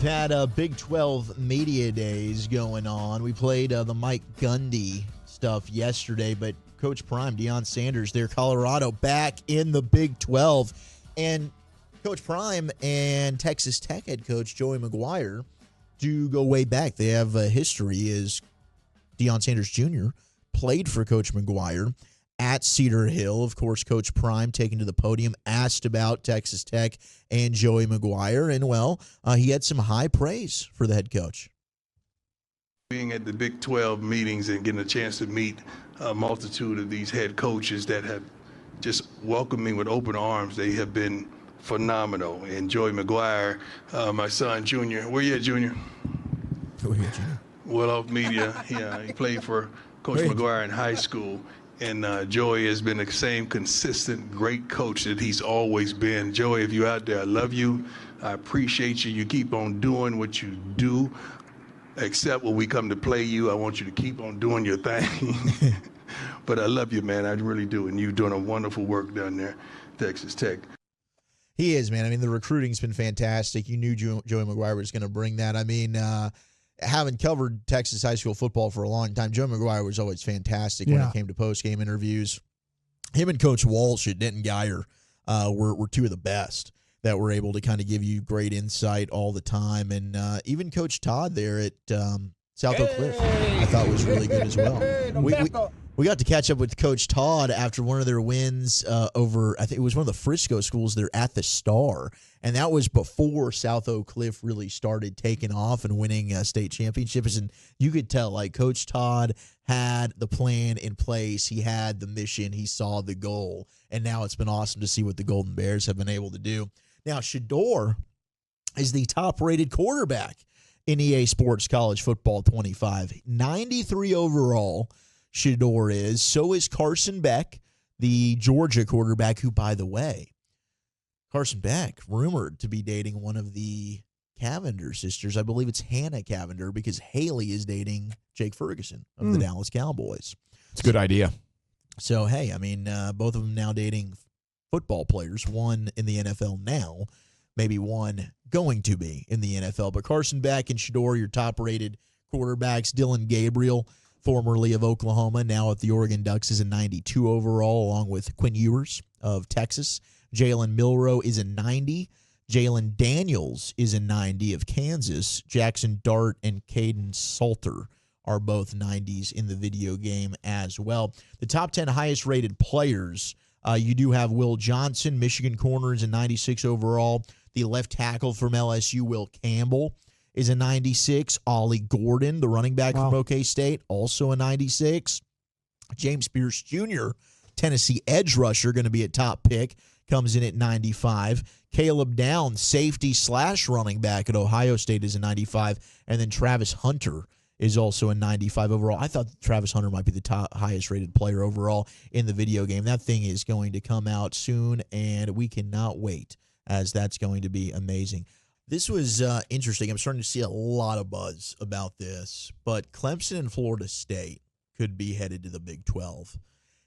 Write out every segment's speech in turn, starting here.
had Big 12 Media Days going on. We played the Mike Gundy stuff yesterday, but Coach Prime, Deion Sanders, there, Colorado, back in the Big 12. And Coach Prime and Texas Tech head coach Joey Maguire do go way back. They have a history as Deion Sanders Jr. played for Coach Maguire at Cedar Hill. Of course, Coach Prime, taken to the podium, asked about Texas Tech and Joey Maguire, and, well, he had some high praise for the head coach. Being at the Big 12 meetings and getting a chance to meet a multitude of these head coaches that have just welcomed me with open arms, they have been phenomenal. And Joey Maguire, my son, Junior. Where you at, Junior? Where you at, Junior? Well Off Media. He played for Coach Maguire in high school. And Joey has been the same consistent, great coach that he's always been. Joey, if you're out there, I love you. I appreciate you. You keep on doing what you do. Except when we come to play you, I want you to keep on doing your thing. But I love you, man. I really do. And you're doing a wonderful work down there, Texas Tech. He is, man. I mean, the recruiting's been fantastic. You knew Joey Maguire was going to bring that. I mean, having covered Texas high school football for a long time, Joey Maguire was always fantastic when it came to post-game interviews. Him and Coach Walsh at Denton Geyer were two of the best that were able to kind of give you great insight all the time. And even Coach Todd there at South Oak Cliff, I thought was really good as well. We got to catch up with Coach Todd after one of their wins over, I think it was one of the Frisco schools. They're at the Star, and that was before South Oak Cliff really started taking off and winning state championships. And you could tell, like, Coach Todd had the plan in place. He had the mission. He saw the goal, and now it's been awesome to see what the Golden Bears have been able to do. Now, Shedeur is the top-rated quarterback in EA Sports College Football 25. 93 overall. Shedeur is. So is Carson Beck, the Georgia quarterback, who, by the way, Carson Beck, rumored to be dating one of the Cavender sisters. I believe it's Hannah Cavender, because Haley is dating Jake Ferguson of the Dallas Cowboys. It's a good idea. So, hey, I mean, both of them now dating football players, one in the NFL now, maybe one going to be in the NFL. But Carson Beck and Shedeur, your top-rated quarterbacks. Dylan Gabriel, formerly of Oklahoma, now at the Oregon Ducks, is a 92 overall, along with Quinn Ewers of Texas. Jalen Milroe is a 90. Jalen Daniels is a 90 of Kansas. Jackson Dart and Caden Salter are both 90s in the video game as well. The top 10 highest-rated players, you do have Will Johnson, Michigan corner, is a 96 overall. The left tackle from LSU, Will Campbell, is a 96. Ollie Gordon, the running back from OK State, also a 96. James Pierce Jr., Tennessee edge rusher, going to be a top pick, comes in at 95. Caleb Downs, safety / running back at Ohio State, is a 95. And then Travis Hunter is also a 95 overall. I thought Travis Hunter might be the highest rated player overall in the video game. That thing is going to come out soon, and we cannot wait, as that's going to be amazing. This was interesting. I'm starting to see a lot of buzz about this, but Clemson and Florida State could be headed to the Big 12.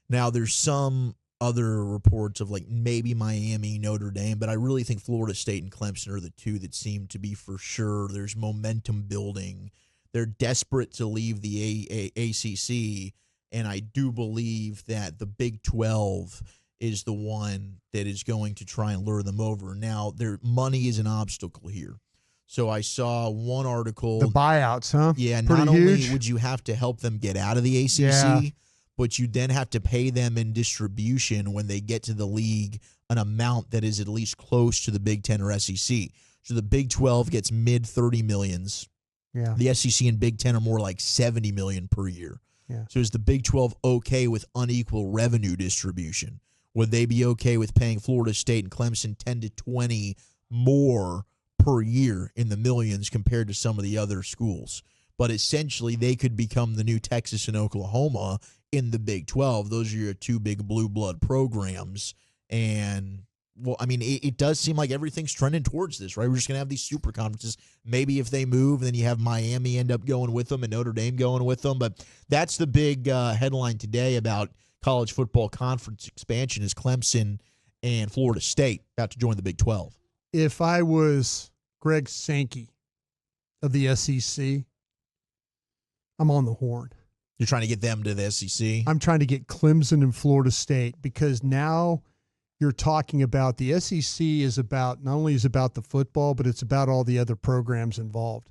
Now, there's some other reports of, like, maybe Miami, Notre Dame, but I really think Florida State and Clemson are the two that seem to be for sure. There's momentum building. They're desperate to leave the ACC, and I do believe that the Big 12 is the one that is going to try and lure them over. Now, their money is an obstacle here. So I saw one article. The buyouts, huh? Yeah, pretty not huge. only would you have to help them get out of the ACC, but you then have to pay them in distribution when they get to the league an amount that is at least close to the Big 10 or SEC. So the Big 12 gets mid-30 millions. Yeah. The SEC and Big 10 are more like $70 million per year. Yeah. So is the Big 12 okay with unequal revenue distribution? Would they be okay with paying Florida State and Clemson 10 to 20 more per year in the millions compared to some of the other schools? But essentially, they could become the new Texas and Oklahoma in the Big 12. Those are your two big blue blood programs. And, well, I mean, it does seem like everything's trending towards this, right? We're just going to have these super conferences. Maybe if they move, then you have Miami end up going with them and Notre Dame going with them. But that's the big headline today about college football conference expansion, is Clemson and Florida State about to join the Big 12. If I was Greg Sankey, of the SEC, I'm on the horn. You're trying to get them to the SEC? I'm trying to get Clemson and Florida State, because now you're talking about the SEC is about, not only is about the football, but it's about all the other programs involved.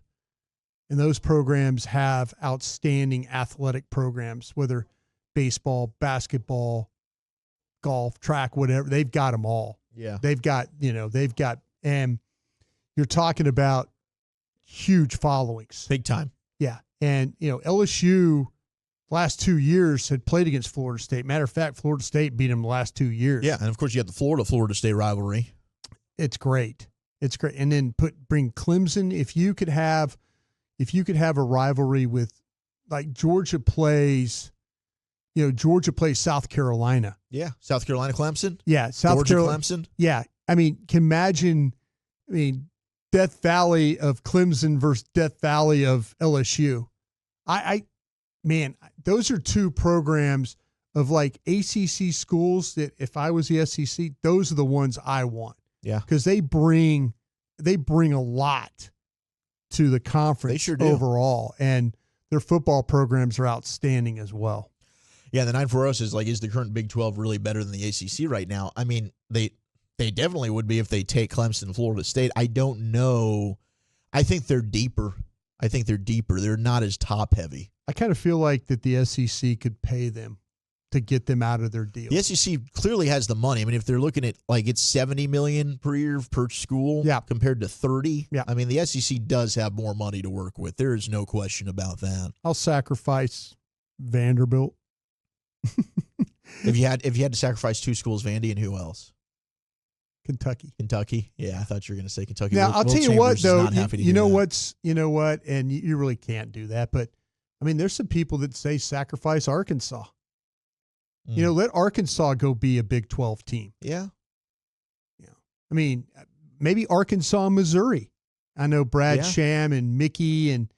And those programs have outstanding athletic programs, whether baseball, basketball, golf, track, whatever. They've got them all. Yeah. They've got, and you're talking about huge followings. Big time. Yeah. And, LSU last 2 years had played against Florida State. Matter of fact, Florida State beat them the last 2 years. Yeah. And of course you have the Florida State rivalry. It's great. It's great. And then bring Clemson. If you could have a rivalry with, like, Georgia plays South Carolina. Yeah. South Carolina, Clemson. Yeah. Georgia, Clemson. Yeah. Imagine, Death Valley of Clemson versus Death Valley of LSU. Man, those are two programs of, like, ACC schools that, if I was the SEC, those are the ones I want. Yeah. Because they bring a lot to the conference. They sure do. Overall, and their football programs are outstanding as well. Yeah, the 9 for us is the current Big 12 really better than the ACC right now? I mean, they definitely would be if they take Clemson and Florida State. I don't know. I think they're deeper. They're not as top heavy. I kind of feel like that the SEC could pay them to get them out of their deal. The SEC clearly has the money. I mean, if they're looking at, it's $70 million per year per school, yeah, compared to 30. Yeah. I mean, the SEC does have more money to work with. There is no question about that. I'll sacrifice Vanderbilt. If you had to sacrifice 2 schools, Vandy, and who else? Kentucky. Yeah, I thought you were going to say Kentucky. Now, I'll tell you what, though, you know what, what, and you really can't do that. But, I mean, there's some people that say sacrifice Arkansas. Let Arkansas go be a Big 12 team. Yeah. Yeah. I mean, maybe Arkansas and Missouri. I know Brad Sham and Mickey and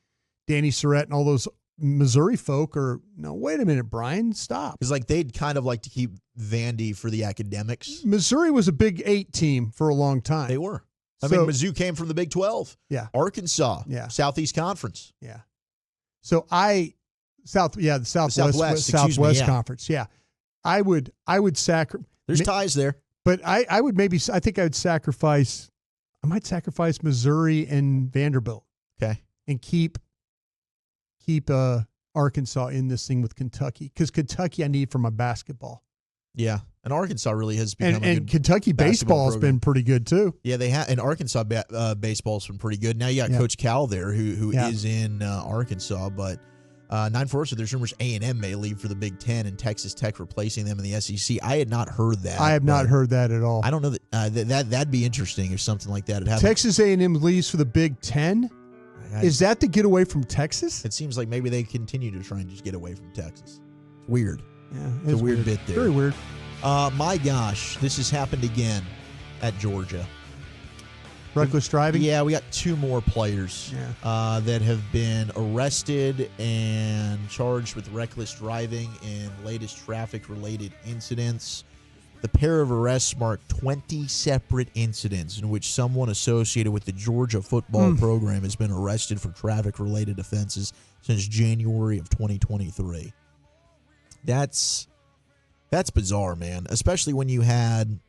Danny Surratt and all those Missouri folk are, no, wait a minute, Brian, stop. Because they'd kind of like to keep Vandy for the academics. Missouri was a Big 8 team for a long time. They were. I mean, Mizzou came from the Big 12. Yeah. Arkansas. Yeah. Southeast Conference. Yeah. So the Southwest Conference. Yeah. I would sacrifice. There's ties there. But I might sacrifice Missouri and Vanderbilt. Okay. And keep Arkansas in this thing with Kentucky, because Kentucky I need for my basketball. Yeah, and Arkansas really has become and Kentucky baseball has been pretty good too. Yeah, they have, and Arkansas baseball's been pretty good. Now you got Coach Cal there, who is in Arkansas, but 9 for us. So there's rumors A&M may leave for the Big Ten, and Texas Tech replacing them in the SEC. I had not heard that. I have not heard that at all. I don't know that'd be interesting if something like that had happened. Texas A&M leaves for the Big Ten. Is that to get away from Texas? It seems like maybe they continue to try and just get away from Texas. It's weird. Yeah, it's a weird bit there. Very weird. My gosh, this has happened again at Georgia. Reckless driving? Yeah, we got 2 more players that have been arrested and charged with reckless driving in latest traffic-related incidents. The pair of arrests mark 20 separate incidents in which someone associated with the Georgia football program has been arrested for traffic-related offenses since January of 2023. That's bizarre, man, especially when you had,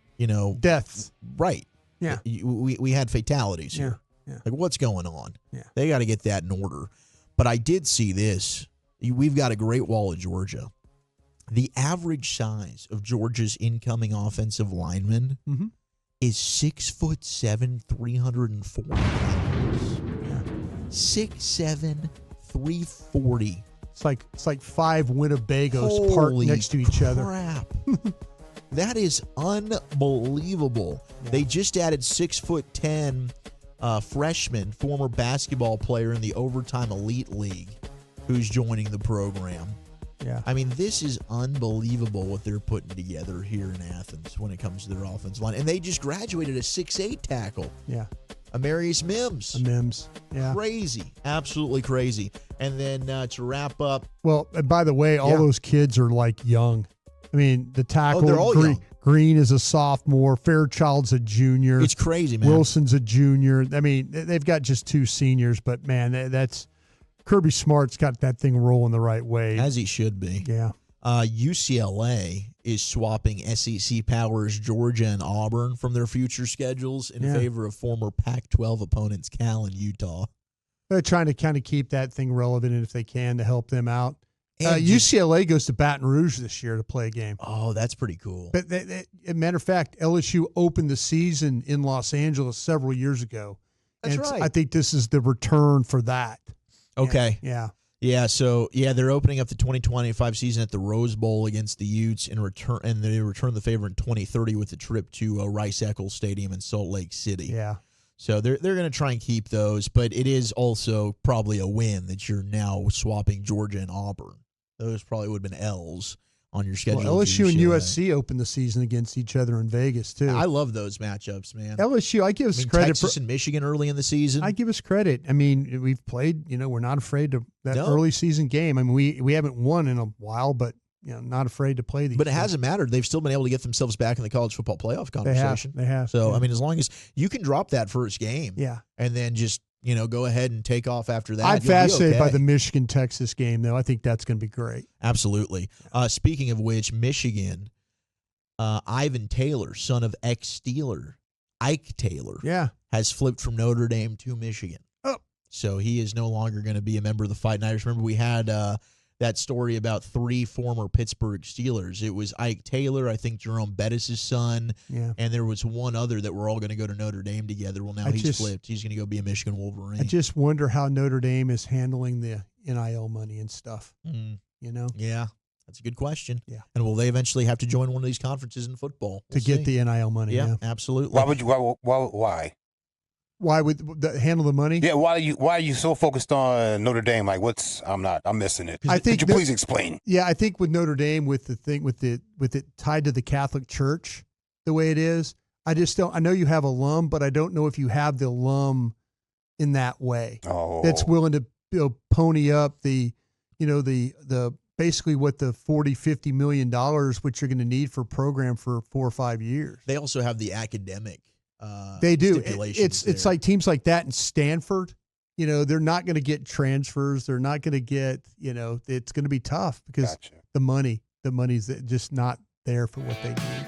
deaths. Right. Yeah. We had fatalities here. Yeah. Like, what's going on? Yeah. They got to get that in order. But I did see this. We've got a great wall at Georgia. The average size of Georgia's incoming offensive lineman is 6'7", 340 pounds. Yeah. 6'7", 340. It's like 5 Winnebagos parked next to each other. Crap. That is unbelievable. Yeah. They just added 6'10" freshman, former basketball player in the Overtime Elite League, who's joining the program. Yeah. I mean, this is unbelievable what they're putting together here in Athens when it comes to their offensive line. And they just graduated a 6'8" tackle. Yeah. Amarius Mims. Yeah. Crazy. Absolutely crazy. And then to wrap up. Well, and by the way, all those kids are young. I mean, the tackle, they're all young. Green is a sophomore. Fairchild's a junior. It's crazy, man. Wilson's a junior. I mean, they've got just 2 seniors, but man, that's Kirby Smart's got that thing rolling the right way. As he should be. Yeah. UCLA is swapping SEC powers Georgia and Auburn from their future schedules in favor of former Pac-12 opponents Cal and Utah. They're trying to kind of keep that thing relevant if they can to help them out. UCLA goes to Baton Rouge this year to play a game. Oh, that's pretty cool. But as a matter of fact, LSU opened the season in Los Angeles several years ago. That's right. I think this is the return for that. Okay. Yeah. Yeah, so they're opening up the 2025 season at the Rose Bowl against the Utes and they return the favor in 2030 with a trip to Rice-Eccles Stadium in Salt Lake City. Yeah. So they're going to try and keep those, but it is also probably a win that you're now swapping Georgia and Auburn. Those probably would have been L's on your schedule. Well, LSU and USC opened the season against each other in Vegas, too. I love those matchups, man. LSU, I give us credit. Texas and Michigan early in the season. I give us credit. I mean, we've played, we're not afraid of that early season game. I mean, we haven't won in a while, but not afraid to play these. But it hasn't mattered. They've still been able to get themselves back in the college football playoff conversation. They have. So, I mean, as long as you can drop that first game and then just, go ahead and take off after that. I'm fascinated by the Michigan-Texas game, though. I think that's going to be great. Absolutely. Speaking of which, Michigan, Ivan Taylor, son of ex-Steeler, Ike Taylor, has flipped from Notre Dame to Michigan. Oh. So he is no longer going to be a member of the Fighting Irish. Remember, we had that story about 3 former Pittsburgh Steelers. It was Ike Taylor, I think Jerome Bettis' son, and there was one other that were all going to go to Notre Dame together. Well, now he's flipped. He's going to go be a Michigan Wolverine. I just wonder how Notre Dame is handling the NIL money and stuff. Yeah, that's a good question. Yeah. And will they eventually have to join one of these conferences in football? To get the NIL money, Yeah, absolutely. Why would you? Why? Why would handle the money? Yeah, why are you so focused on Notre Dame? Like, I'm missing it. Could you please explain? Yeah, I think with Notre Dame, with it tied to the Catholic Church, the way it is, I just don't. I know you have alum, but I don't know if you have the alum in that way that's willing to pony up the basically what the $40-50 million which you're going to need for a program for 4 or 5 years. They also have the academic. They do. It's like teams like that in Stanford. They're not going to get transfers. They're not going to get. It's going to be tough because the money's just not there for what they need.